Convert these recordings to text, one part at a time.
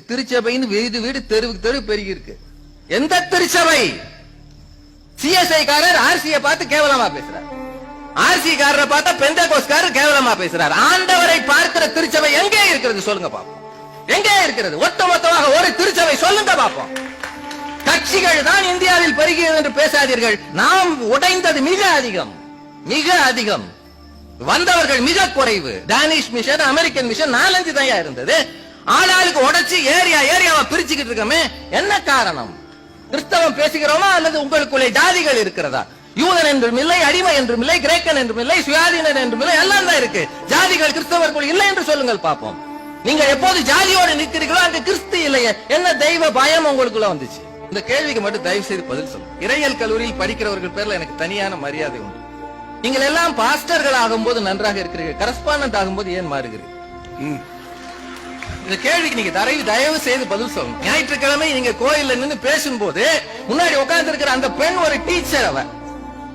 திருச்சபைன்னு வீடு வீடு தெருவுக்கு தெரு பெருகி இருக்கு. எந்த திருச்சபை? சிஎஸ்ஐ காரர் ஆர்சியை பார்த்து கேவலமா பேசுறார், ஆர்சி காரரை பார்த்தா பெந்தேகோஸ்காரர் கேவலமா பேசுறார். ஆண்டவரை பார்க்கிற திருச்சபை எங்கே இருக்கிறது சொல்லுங்க பாப்போம். எங்கே இருக்கிறது? ஒட்டுமொத்தமாக ஒரு திருச்சபை சொல்லுங்க பாப்போம். கட்சிகள் தான் இந்தியாவில் பெருகியது என்று பேசாதீர்கள். நாம் உடைந்தது மிக அதிகம், மிக அதிகம். வந்தவர்கள் மிக குறைவு. டானிஷ் மிஷன், அமெரிக்கன் மிஷன் 4-5 தான் இருந்தது. ஆளாளுக்கு உடைச்சு ஏரியாவை பிரிச்சுக்கிட்டு இருக்கமே, என்ன காரணம்? கிறிஸ்தவம் பேசுகிறோமா அல்லது உங்களுக்குள்ளே ஜாதிகள் இருக்கிறதா? யூதன் என்றும் இல்லை, அடிமை என்றும் இல்லை, கிரேக்கன் என்றும் இல்லை, சுயாதீனர் என்றும் இல்லை, எல்லாம் தான் இருக்கு. ஜாதிகள் கிறிஸ்தவர்கள் இல்லை என்று சொல்லுங்கள் பாப்போம். நீங்க எப்போது ஜாதியோடு நிற்கிறீர்களோ அங்க கிறிஸ்து இல்லையே, என்ன தெய்வ பயம் உங்களுக்குள்ள வந்துச்சு? இந்த கேள்விக்கு மட்டும் தயவு செய்து பதில் சொல்லுங்க. இறையியல் கல்லூரியில் படிக்கிறவர்கள் பேர்ல எனக்கு தனியான மரியாதை உண்டு. நீங்கள் எல்லாம் பாஸ்டர்கள் ஆகும்போது நன்றாக இருக்கிறீர்கள், கரஸ்பாண்டன்ட் ஆகும்போது ஏன் மாறுகிறீர்கள்? இந்த கேள்விக்கு நீங்க தயவு செய்து பதில் சொல்லணும். ஞாயிற்றுக்கிழமை நீங்க கோயில்ல நின்று பேசும்போது முன்னாடி உட்கார்ந்து இருக்கிற அந்த பெண் ஒரு டீச்சர், அவர்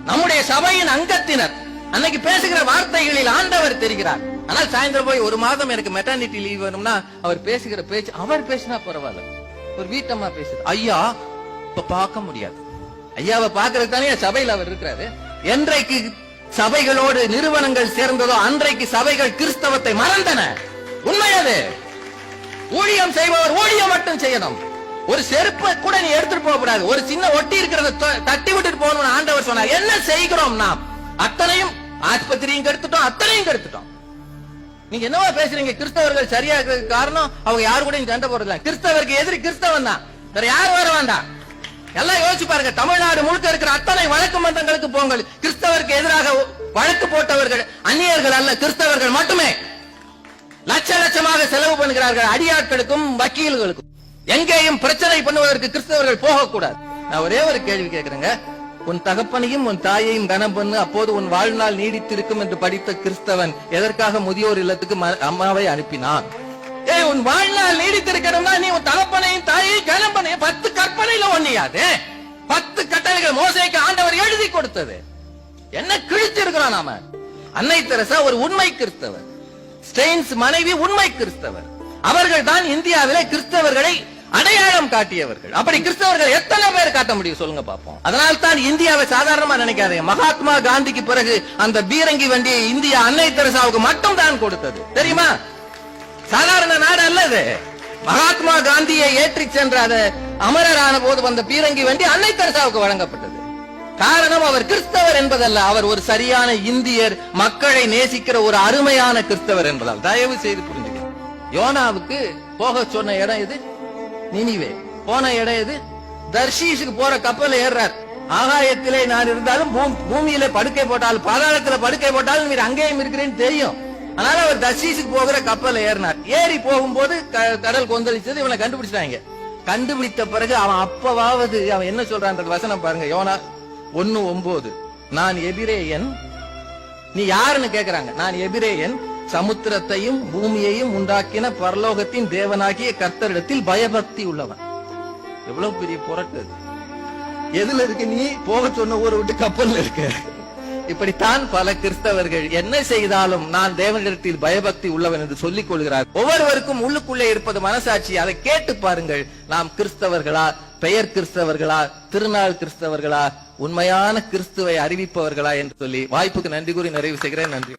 நம்முடைய சபையின் அங்கத்தினர். அன்னைக்கு பேசுகிற வார்த்தைகளில் ஆண்டவர் தெரிகிறார். ஆனால் சாயந்தரம் போய் 1 மாதம் எனக்கு மெட்டர்னிட்டி லீவ் வேணும்னா அவர் பேசுகிற பேச்சு, அவர் பேசினா பரவாயில்ல, ஒரு வீட்டம்மா பேசுது, ஐயா இப்ப பார்க்க முடியாது. ஐயாவை பார்க்கறதுக்கு தானே சபையில் அவர் இருக்கிறாரு. என்றைக்கு சபைகளோடு நிறுவனங்கள் சேர்ந்ததோ அன்றைக்கு சபைகள் கிறிஸ்தவத்தை மறந்தன. உண்மையாது. ஊழியம் செய்பவர் ஊழியம் மட்டும் செய்யணும். ஒரு செருப்பை கூட நீ எடுத்துட்டு போக கூடாது. ஒரு சின்ன ஒட்டி இருக்கிறத தட்டி விட்டுட்டு போகணும்னு ஆண்டவர் சொன்னார். என்ன செய்கிறோம் நாம்? அத்தனையும் ஆஸ்பத்திரியும் கெடுத்துட்டோம், அத்தனையும் கெடுத்துட்டோம். நீங்க என்னவா பேசுறீங்க? கிறிஸ்தவர்கள் சரியா இருக்கிறதுக்கு காரணம் அவங்க யாரு கூட சண்டை போடுறதுல. கிறிஸ்தவருக்கு எதிரி கிறிஸ்தவன் தான், வேற யாரும் வர வேண்டாம். எல்லாம் யோசிச்சு பாருங்க. தமிழ்நாடு முழுக்க இருக்கிற அத்தனை வழக்கு மன்றங்களுக்கு போங்கள். கிறிஸ்தவருக்கு எதிராக வழக்கு போட்டவர்கள் அந்நியர்கள் அல்ல, கிறிஸ்தவர்கள் மட்டுமே. லட்ச லட்சமாக செலவு பண்ணுகிறார்கள் அடியாட்களுக்கும் வக்கீல்களுக்கும். எங்கேயும் பிரச்சனை பண்ணுவதற்கு கிறிஸ்தவர்கள் போகக்கூடாது. நான் ஒரே ஒரு கேள்வி கேட்கிறேங்க. உன் தகப்பனையும் உன் தாயையும் கனம் பண்ணு, அப்போது உன் வாழ்நாள் நீடித்திருக்கும் என்று படித்த கிறிஸ்தவன் எதற்காக முதியோர் இல்லத்துக்கு அம்மாவை அனுப்பினான்? உன் வாழ்நாள் நீடித்திருக்கணும்னா நீ உன் தகப்பனையும் தாயையும் கனம் பண்ண. 10 கற்பனையில ஒண்ணியாது. 10 கட்டளைகள் மோசேக்கு ஆண்டவர் எழுதி கொடுத்தது. என்ன கிழிச்சு இருக்கிறோம் நாம? அன்னை தெரசா ஒரு உண்மை கிறிஸ்தவர், ஸ்டெயின்ஸ் மனைவி உண்மை கிறிஸ்தவர். அவர்கள் தான் இந்தியாவிலே கிறிஸ்தவர்களை அடையாளம் காட்டியவர்கள். அப்படி கிறிஸ்தவர்கள் எத்தனை பேர் காட்ட முடியும் சொல்லுங்க பாப்போம். அதனால் தான் இந்தியாவை சாதாரணமா நினைக்காதீங்க. மகாத்மா காந்திக்கு பிறகு அந்த பீரங்கி வண்டியை இந்தியா அன்னை தெரசாவுக்கு மட்டும் தான் கொடுத்தது, தெரியுமா? சாதாரண நாடு அல்லது. மகாத்மா காந்தியை ஏற்றி சென்ற அமரரான போது வந்த பீரங்கி வண்டி அன்னை தெரசாவுக்கு வழங்கப்பட்டது. காரணம் அவர் கிறிஸ்தவர் என்பதல்ல, அவர் ஒரு சரியான இந்தியர், மக்களை நேசிக்கிற ஒரு அருமையான கிறிஸ்தவர் என்பதால். தயவு செய்து புரிஞ்சுக்க. யோனாவுக்கு போக சொன்ன இடம் எது? நினிவே. போன இடம் எது? தர்ஷீஷுக்கு போற கப்பல் ஏறார். ஆகாயத்திலே நான் இருந்தாலும் பூமியில படுக்கை போட்டாலும் பாதாளத்துல படுக்கை போட்டாலும் நீர் அங்கேயும் இருக்கிறேன்னு தெரியும். அதனால அவர் தர்ஷீஷுக்கு போகிற கப்பல் ஏறினார். ஏறி போகும்போது கடல் கொந்தளிச்சது. இவனை கண்டுபிடிச்சிட்டாங்க. கண்டுபிடித்த பிறகு அவன் அப்பவாவது அவன் என்ன சொல்றான் வசனம் பாருங்க. யோனா 1:9. நான் எபிரேயன். நீ யாருன்னு கேக்குறாங்க. நான் எபிரேயன், சமுத்திரத்தையும் பூமியையும் உண்டாக்கின பரலோகத்தின் தேவனாகிய கர்த்தரிடத்தில் பயபக்தி உள்ளவன். எவ்வளவு பெரிய புரட்டு! எதுல இருக்கு? நீ போக சொன்ன ஊரை விட்டு கப்பல்ல இருக்க. இப்படித்தான் பல கிறிஸ்தவர்கள் என்ன செய்தாலும் நான் தேவனிடத்தில் பயபக்தி உள்ளவன் என்று சொல்லிக் கொள்கிறார். ஒவ்வொருவருக்கும் உள்ளுக்குள்ளே இருப்பது மனசாட்சி. அதை கேட்டு பாருங்கள். நாம் கிறிஸ்தவர்களா, பெயர் கிறிஸ்தவர்களா, திருநாள் கிறிஸ்தவர்களா, உண்மையான கிறிஸ்துவை அறிவிப்பவர்களா என்று சொல்லி வாய்ப்புக்கு நன்றி கூறி நிறைவு செய்கிறேன். நன்றி.